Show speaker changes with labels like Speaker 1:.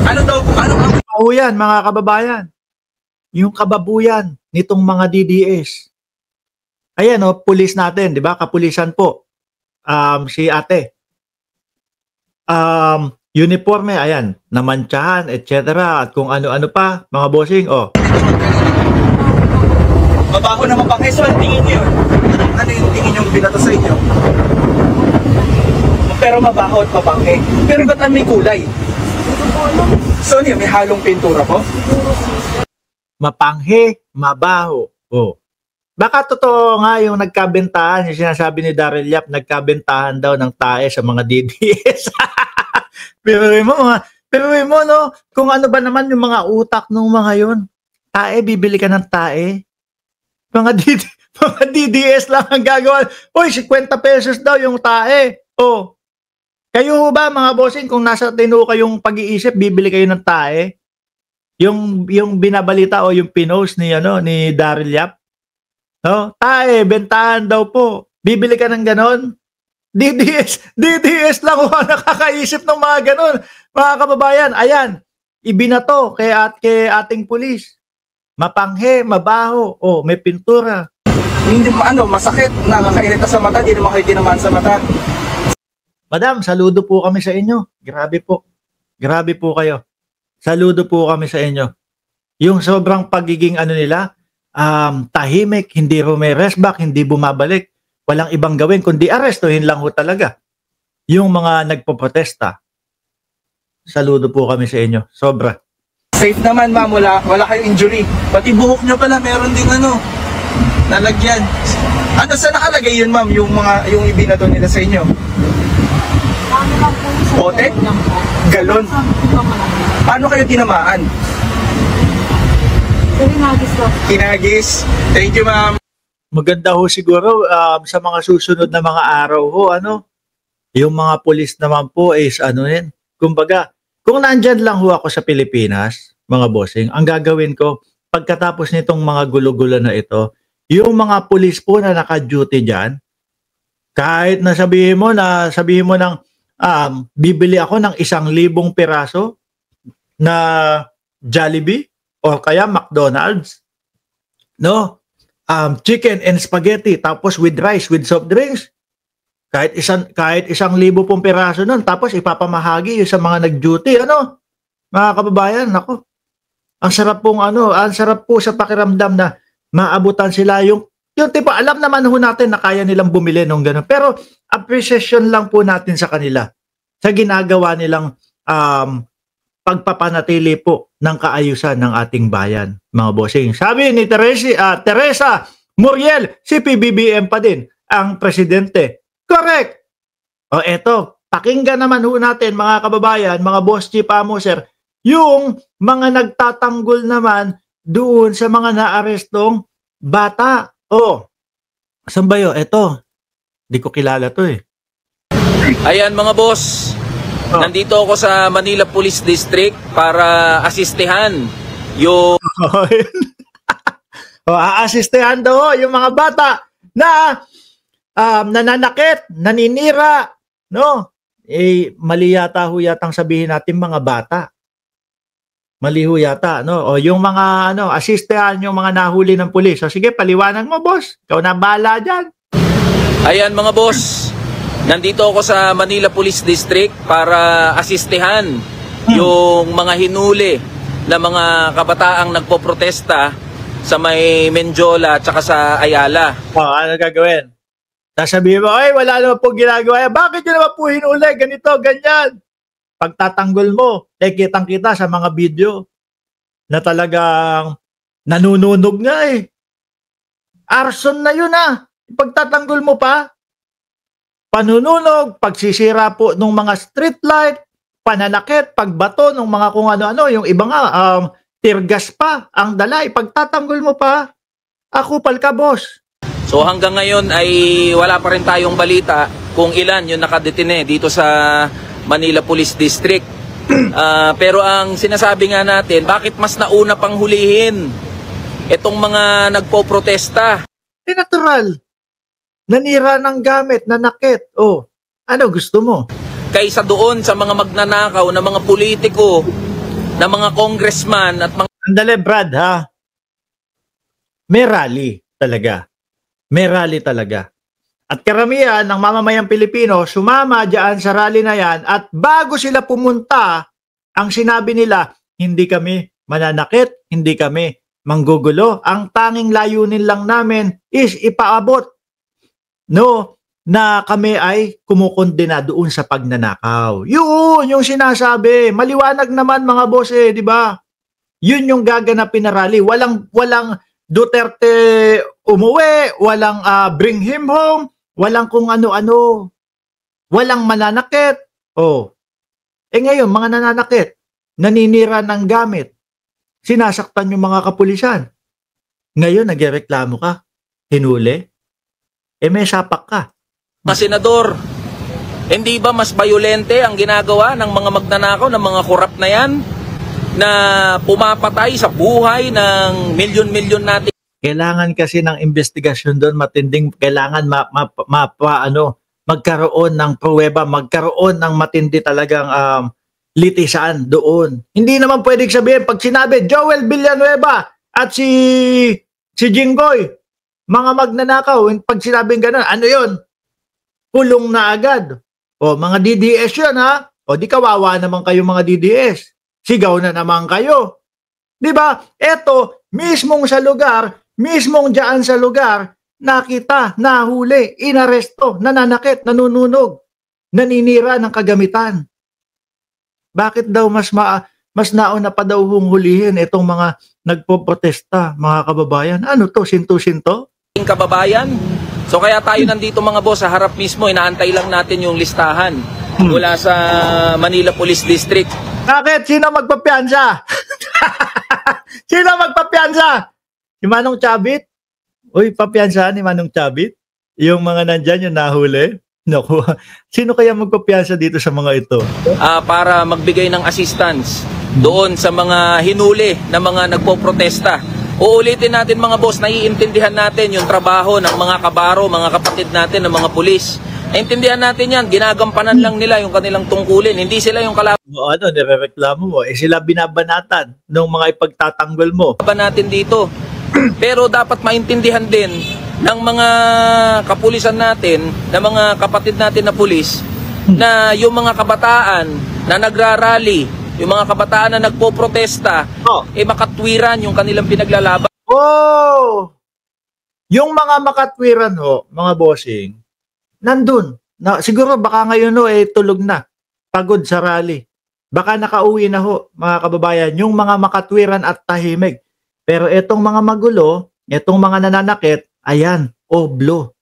Speaker 1: Ano daw, ano ang
Speaker 2: Yan, mga kababayan. Yung kababuyan nitong mga DDS. Ayan, pulis natin, di ba? Kapulisan po. Si ate. Uniforme, ayan, namantsahan, etc. At kung ano-ano pa, mga bossing,
Speaker 1: mabaho na mapanghe? So, ang tingin niyo? Ano yung tingin yung binato sa inyo? Pero mabaho at mapanghe. Pero ba't may kulay? So, may halong pintura po?
Speaker 2: mapanghe, mabaho. Baka totoo nga yung nagkabentahan, yung sinasabi ni Daryl Yap, nagkabentahan daw ng tae sa mga DDS. Pero mo, no, kung ano ba naman yung mga utak ng mga yun. Tae, bibili ka ng tae. Mga DDS lang ang gagawa. Uy, 50 pesos daw yung tae. Kayo ba mga bossing, kung nasa tino kayong pag-iisip, bibili kayo ng tae? Yung binabalita o yung pinost ni Daryl Yap. Tae, bentahan daw po. Bibili ka ng ganon? DDS lang ang nakakaisip ng mga ganon. Mga kababayan, ayan, ibinato kay ating pulis. Mapanghe, mabaho, may pintura.
Speaker 1: Hindi masakit, nakakairita sa mata, hindi naman kayo tinamaan sa mata.
Speaker 2: Madam, saludo po kami sa inyo. Grabe po. Grabe po kayo. Saludo po kami sa inyo. Yung sobrang pagiging nila, tahimik, hindi rumerestback, hindi bumabalik. Walang ibang gawin, kundi arestuhin lang ho talaga. Yung mga nagpoprotesta. Saludo po kami sa inyo. Sobra.
Speaker 1: Safe naman ma'am, wala kayong injury. Pati buhok nyo pala, meron ding nalagyan. Saan nakalagay yun ma'am, yung ibinato nila sa inyo? Bote? Galon? Paano kayo tinamaan? Kinagis. Thank you ma'am.
Speaker 2: Maganda ho siguro sa mga susunod na mga araw ho, yung mga pulis naman po is kumbaga, kung nandyan lang ho ako sa Pilipinas, mga bossing, ang gagawin ko, pagkatapos nitong mga gulo-gulo na ito, yung mga pulis po na naka-duty dyan, kahit na sabihin mo ng bibili ako ng 1,000 piraso na Jollibee o kaya McDonald's, chicken and spaghetti tapos with rice, with soft drinks, kahit 1,000 pong piraso nun, tapos ipapamahagi yung sa mga nag-duty, mga kababayan, nako, ang sarap po sa pakiramdam na maabutan sila yung tipo, alam naman ho natin na kaya nilang bumili nung gano'n. Pero appreciation lang po natin sa kanila sa ginagawa nilang pagpapanatili po ng kaayusan ng ating bayan, mga bossing. Sabi ni Teresa Muriel, si PBBM pa din ang presidente. Correct! Eto, pakinggan naman ho natin, mga kababayan, mga boss chief amuser, yung mga nagtatanggol naman doon sa mga naarestong bata. Saan ba yun? Eto, di ko kilala to eh.
Speaker 3: Ayan mga boss, nandito ako sa Manila Police District para asistehan yung...
Speaker 2: Aasistehan daw yung mga bata na nananakit, naninira, mali yata ho yatang sabihin natin mga bata. Mali ho yata, yung mga, asistehan yung mga nahuli ng pulis. Sige, paliwanag mo, boss. Ikaw na bahala dyan.
Speaker 3: Ayan mga boss, nandito ako sa Manila Police District para asistehan yung mga hinuli na mga kabataang nagpoprotesta sa may Menjola at saka sa Ayala.
Speaker 2: Ano gagawin? Sasabihin mo, wala naman po ginagawa. Bakit nyo naman po hinuli? Ganito, ganyan. Pagtatanggol mo, kitang-kita sa mga video na talagang nanununog nga eh. Arson na yun Pagtatanggol mo pa, panununog, pagsisira po ng mga street light, pananakit, pagbato ng mga kung ano-ano, yung iba nga, tear gas pa ang dala. Pagtatanggol mo pa, akupal ka, boss.
Speaker 3: So hanggang ngayon ay wala pa rin tayong balita kung ilan yung nakadetine dito sa Manila Police District. Pero ang sinasabi nga natin, bakit mas nauna pang hulihin itong mga nagpo-protesta?
Speaker 2: Natural. Nanira ng gamit, nanakit. Ano gusto mo?
Speaker 3: kaysa doon sa mga magnanakaw na mga politiko, na mga congressman at mga
Speaker 2: Andale, Brad, ha? May rally talaga. May rally talaga. At karamihan ng mamamayang Pilipino sumama dyan sa rally na yan at bago sila pumunta, ang sinabi nila, hindi kami mananakit, hindi kami manggugulo. Ang tanging layunin lang namin is ipaabot, no, na kami ay kumukondena doon sa pagnanakaw. Yun yung sinasabi. Maliwanag naman mga boss di ba? Yun yung gaganapin na rally. Walang Duterte umuwi, walang bring him home, walang kung ano-ano. Walang mananakit. Oh. Ngayon, mga nananakit, naninira ng gamit, sinasaktan yung mga kapulisan. Ngayon, nagreklamo ka, hinuli, may sapak ka.
Speaker 3: senador. Hindi ba mas bayolente ang ginagawa ng mga magnanakaw, ng mga korap na yan, na pumapatay sa buhay ng milyon-milyon natin?
Speaker 2: Kailangan kasi ng investigasyon doon, matinding, kailangan magkaroon ng pruweba, magkaroon ng matindi talagang litisan doon. Hindi naman pwedeng sabihin, pag sinabi, Joel Villanueva at si Jinggoy, mga magnanakaw, pag sinabing gano'n, ano yun? Pulong na agad. O, mga DDS yun, ha? O, di kawawa naman kayo mga DDS. Sigaw na naman kayo. Di ba? Eto, mismong sa lugar, mismong dyan sa lugar, nakita, nahuli, inaresto, nananakit, nanununog, naninira ng kagamitan. Bakit daw mas nauna pa daw hulihin itong mga nagpoprotesta, mga kababayan? Ano to, sinto-sinto?
Speaker 3: Kababayan. So kaya tayo nandito mga boss, sa harap mismo, inaantay lang natin yung listahan mula sa Manila Police District.
Speaker 2: Bakit? Sino magpapiansa? Sino magpapiansa? Si Manong Chabit? Uy, papiansa ni Manong Chabit? Yung mga nandyan, yung nahuli? Naku, sino kaya magpapiansa dito sa mga ito?
Speaker 3: Para magbigay ng assistance doon sa mga hinuli na mga nagpoprotesta. Uulitin natin mga boss, naiintindihan natin yung trabaho ng mga kabaro, mga kapatid natin, ng mga pulis. Naintindihan natin yan, ginagampanan lang nila yung kanilang tungkulin. Hindi sila yung kalaban
Speaker 2: Nirereklamo mo. Sila binabanatan ng mga ipagtatanggol mo.
Speaker 3: natin dito. Pero dapat maintindihan din ng mga kapulisan natin, ng mga kapatid natin na pulis, na yung mga kabataan na nagrarally, yung mga kabataan na nagpoprotesta, makatwiran yung kanilang pinaglalaban.
Speaker 2: Oh! Yung mga makatwiran mga bossing, nandun. Siguro baka ngayon tulog na. Pagod sa rally. Baka nakauwi na mga kababayan, yung mga makatwiran at tahimik. Pero etong mga magulo, etong mga nananakit, ayan, oblo.